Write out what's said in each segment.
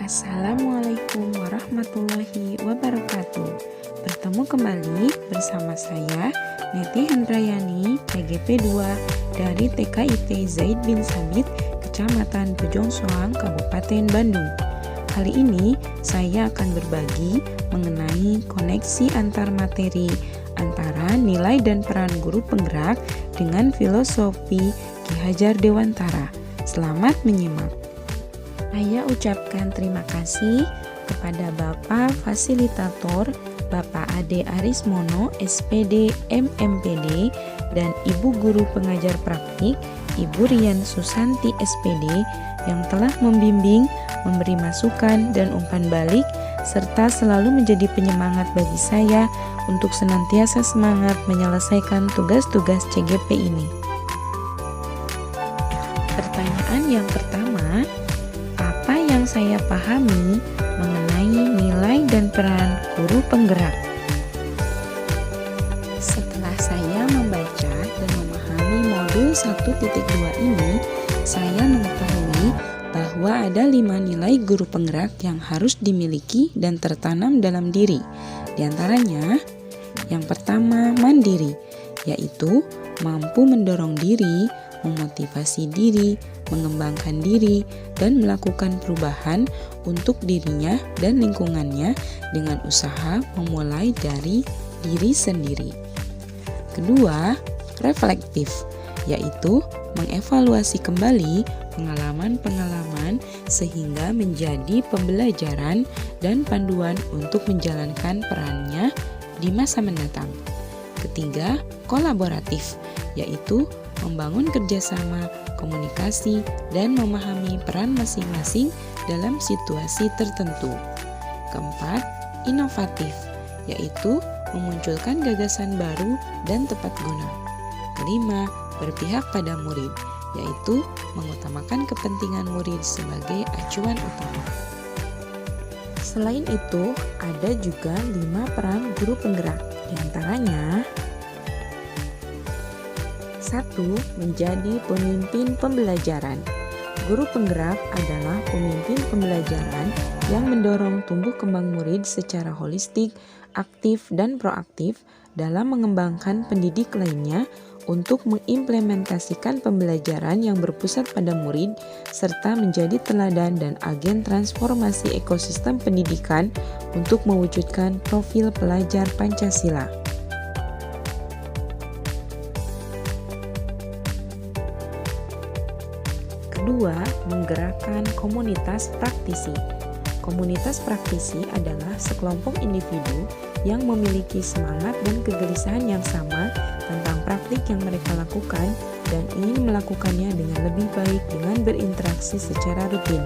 Assalamualaikum warahmatullahi wabarakatuh. Bertemu kembali bersama saya Neti Hendrayani, CGP 2 dari TKIT Zaid bin Sabit, Kecamatan Pejongsoang, Kabupaten Bandung. Kali ini saya akan berbagi mengenai koneksi antar materi antara nilai dan peran guru penggerak dengan filosofi Ki Hajar Dewantara. Selamat menyimak. Saya ucapkan terima kasih kepada Bapak Fasilitator, Bapak Ade Arismono, SPD, MMPD, dan Ibu Guru Pengajar Praktik, Ibu Rian Susanti, SPD, yang telah membimbing, memberi masukan dan umpan balik, serta selalu menjadi penyemangat bagi saya untuk senantiasa semangat menyelesaikan tugas-tugas CGP ini. Pertanyaan yang pertama, apa yang saya pahami mengenai nilai dan peran guru penggerak? Setelah saya membaca dan memahami modul 1.2 ini, saya mengetahui bahwa ada 5 nilai guru penggerak yang harus dimiliki dan tertanam dalam diri. Di antaranya, yang pertama mandiri, yaitu mampu mendorong diri, memotivasi diri, mengembangkan diri, dan melakukan perubahan untuk dirinya dan lingkungannya dengan usaha memulai dari diri sendiri. Kedua, reflektif, yaitu mengevaluasi kembali pengalaman-pengalaman sehingga menjadi pembelajaran dan panduan untuk menjalankan perannya di masa mendatang. Ketiga, kolaboratif, yaitu membangun kerjasama, komunikasi, dan memahami peran masing-masing dalam situasi tertentu. Keempat, inovatif, yaitu memunculkan gagasan baru dan tepat guna. Kelima, berpihak pada murid, yaitu mengutamakan kepentingan murid sebagai acuan utama. Selain itu, ada juga 5 peran guru penggerak, di antaranya 1. Menjadi pemimpin pembelajaran. Guru penggerak adalah pemimpin pembelajaran yang mendorong tumbuh kembang murid secara holistik, aktif, dan proaktif dalam mengembangkan pendidik lainnya untuk mengimplementasikan pembelajaran yang berpusat pada murid serta menjadi teladan dan agen transformasi ekosistem pendidikan untuk mewujudkan profil pelajar Pancasila. Kedua, menggerakkan komunitas praktisi. Komunitas praktisi adalah sekelompok individu yang memiliki semangat dan kegelisahan yang sama tentang praktik yang mereka lakukan dan ingin melakukannya dengan lebih baik dengan berinteraksi secara rutin.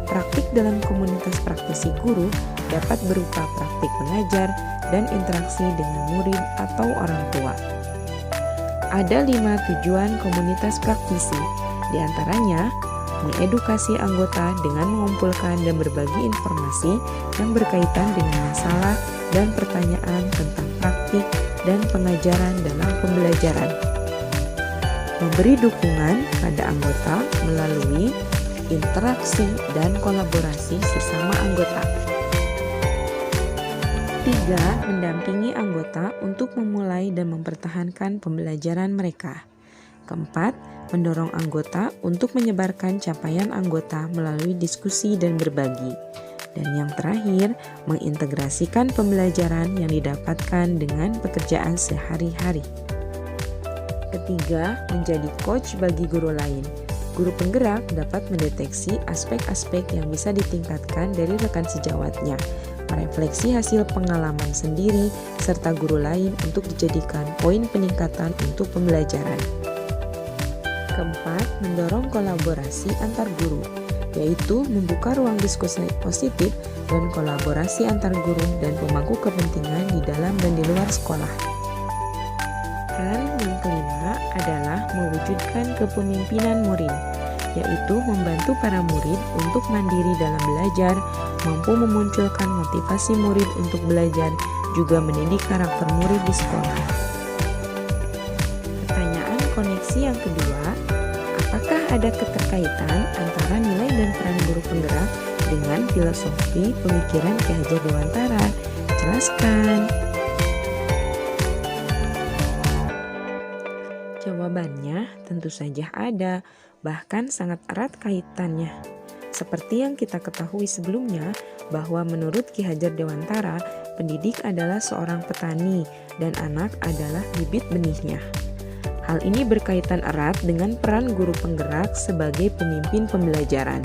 Praktik dalam komunitas praktisi guru dapat berupa praktik mengajar dan interaksi dengan murid atau orang tua. Ada 5 tujuan komunitas praktisi. Di antaranya, mengedukasi anggota dengan mengumpulkan dan berbagi informasi yang berkaitan dengan masalah dan pertanyaan tentang praktik dan pengajaran dalam pembelajaran. Memberi dukungan pada anggota melalui interaksi dan kolaborasi sesama anggota. 3. Mendampingi anggota untuk memulai dan mempertahankan pembelajaran mereka. Keempat, mendorong anggota untuk menyebarkan capaian anggota melalui diskusi dan berbagi. Dan yang terakhir, mengintegrasikan pembelajaran yang didapatkan dengan pekerjaan sehari-hari. Ketiga, menjadi coach bagi guru lain. Guru penggerak dapat mendeteksi aspek-aspek yang bisa ditingkatkan dari rekan sejawatnya, merefleksi hasil pengalaman sendiri, serta guru lain untuk dijadikan poin peningkatan untuk pembelajaran. Keempat, mendorong kolaborasi antar guru, yaitu membuka ruang diskusi positif dan kolaborasi antar guru dan pemangku kepentingan di dalam dan di luar sekolah. Peran yang kelima adalah mewujudkan kepemimpinan murid, yaitu membantu para murid untuk mandiri dalam belajar, mampu memunculkan motivasi murid untuk belajar, juga mendidik karakter murid di sekolah. Pertanyaan koneksi yang kedua, apakah ada keterkaitan antara nilai dan peran guru penggerak dengan filosofi pemikiran Ki Hajar Dewantara? Jelaskan. Jawabannya tentu saja ada, bahkan sangat erat kaitannya. Seperti yang kita ketahui sebelumnya, bahwa menurut Ki Hajar Dewantara, pendidik adalah seorang petani dan anak adalah bibit benihnya. Hal ini berkaitan erat dengan peran guru penggerak sebagai pemimpin pembelajaran.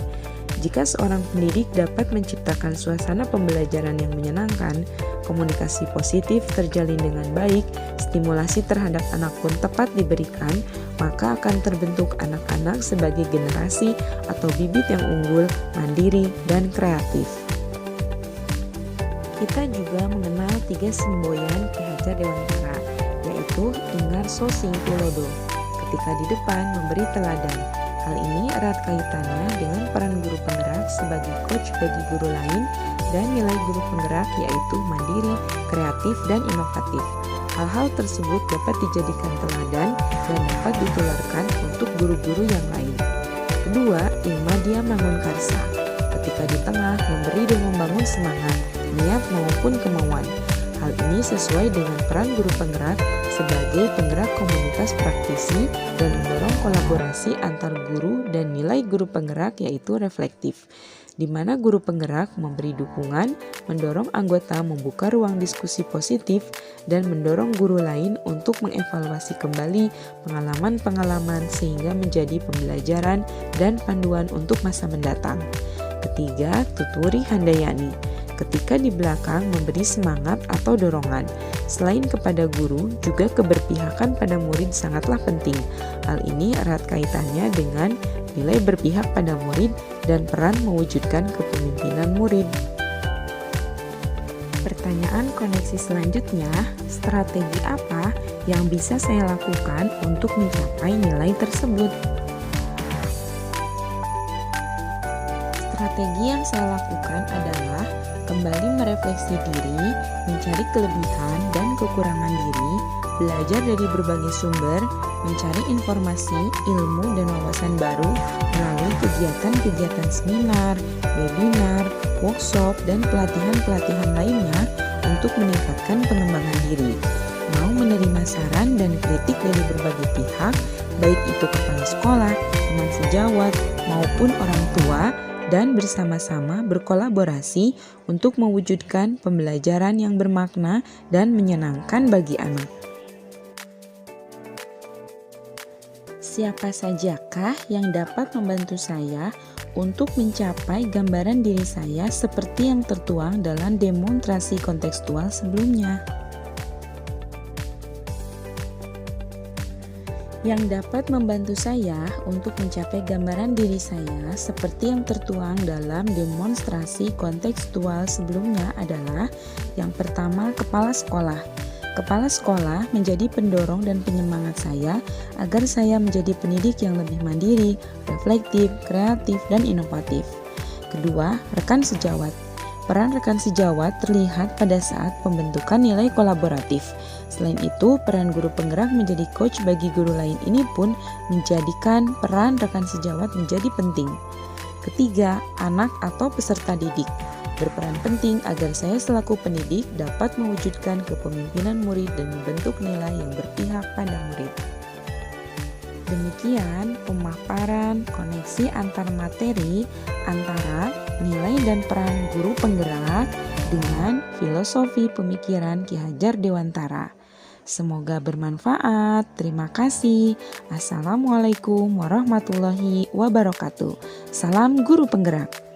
Jika seorang pendidik dapat menciptakan suasana pembelajaran yang menyenangkan, komunikasi positif terjalin dengan baik, stimulasi terhadap anak pun tepat diberikan, maka akan terbentuk anak-anak sebagai generasi atau bibit yang unggul, mandiri, dan kreatif. Kita juga mengenal 3 semboyan Ki Hajar Dewantara, yaitu Ingarso Sing Tulodo, ketika di depan memberi teladan. Hal ini erat kaitannya dengan peran guru penggerak sebagai coach bagi guru lain dan nilai guru penggerak yaitu mandiri, kreatif, dan inovatif. Hal-hal tersebut dapat dijadikan teladan dan dapat ditularkan untuk guru-guru yang lain. Kedua, Ilma Dia Mangunkarsa, ketika di tengah memberi dan membangun semangat, niat maupun kemauan. Hal ini sesuai dengan peran guru penggerak sebagai penggerak komunitas praktisi dan mendorong kolaborasi antar guru dan nilai guru penggerak yaitu reflektif, di mana guru penggerak memberi dukungan, mendorong anggota membuka ruang diskusi positif, dan mendorong guru lain untuk mengevaluasi kembali pengalaman-pengalaman sehingga menjadi pembelajaran dan panduan untuk masa mendatang. Ketiga, Tuturi Handayani, ketika di belakang memberi semangat atau dorongan. Selain kepada guru, juga keberpihakan pada murid sangatlah penting. Hal ini erat kaitannya dengan nilai berpihak pada murid dan peran mewujudkan kepemimpinan murid. Pertanyaan koneksi selanjutnya, strategi apa yang bisa saya lakukan untuk mencapai nilai tersebut? Strategi yang saya lakukan adalah kembali merefleksi diri, mencari kelebihan dan kekurangan diri, belajar dari berbagai sumber, mencari informasi, ilmu, dan wawasan baru melalui kegiatan-kegiatan seminar, webinar, workshop, dan pelatihan-pelatihan lainnya untuk meningkatkan pengembangan diri. Mau menerima saran dan kritik dari berbagai pihak, baik itu kepala sekolah, teman sejawat, maupun orang tua, dan bersama-sama berkolaborasi untuk mewujudkan pembelajaran yang bermakna dan menyenangkan bagi anak. Siapa sajakah yang dapat membantu saya untuk mencapai gambaran diri saya seperti yang tertuang dalam demonstrasi kontekstual sebelumnya? Yang dapat membantu saya untuk mencapai gambaran diri saya seperti yang tertuang dalam demonstrasi kontekstual sebelumnya adalah yang pertama, kepala sekolah. Kepala sekolah menjadi pendorong dan penyemangat saya agar saya menjadi pendidik yang lebih mandiri, reflektif, kreatif, dan inovatif. Kedua, rekan sejawat. Peran rekan sejawat terlihat pada saat pembentukan nilai kolaboratif. Selain itu, peran guru penggerak menjadi coach bagi guru lain ini pun menjadikan peran rekan sejawat menjadi penting. Ketiga, anak atau peserta didik berperan penting agar saya selaku pendidik dapat mewujudkan kepemimpinan murid dan membentuk nilai yang berpihak pada murid. Demikian pemaparan koneksi antar materi antara nilai dan peran guru penggerak dengan filosofi pemikiran Ki Hajar Dewantara. Semoga bermanfaat. Terima kasih. Assalamualaikum warahmatullahi wabarakatuh. Salam guru penggerak.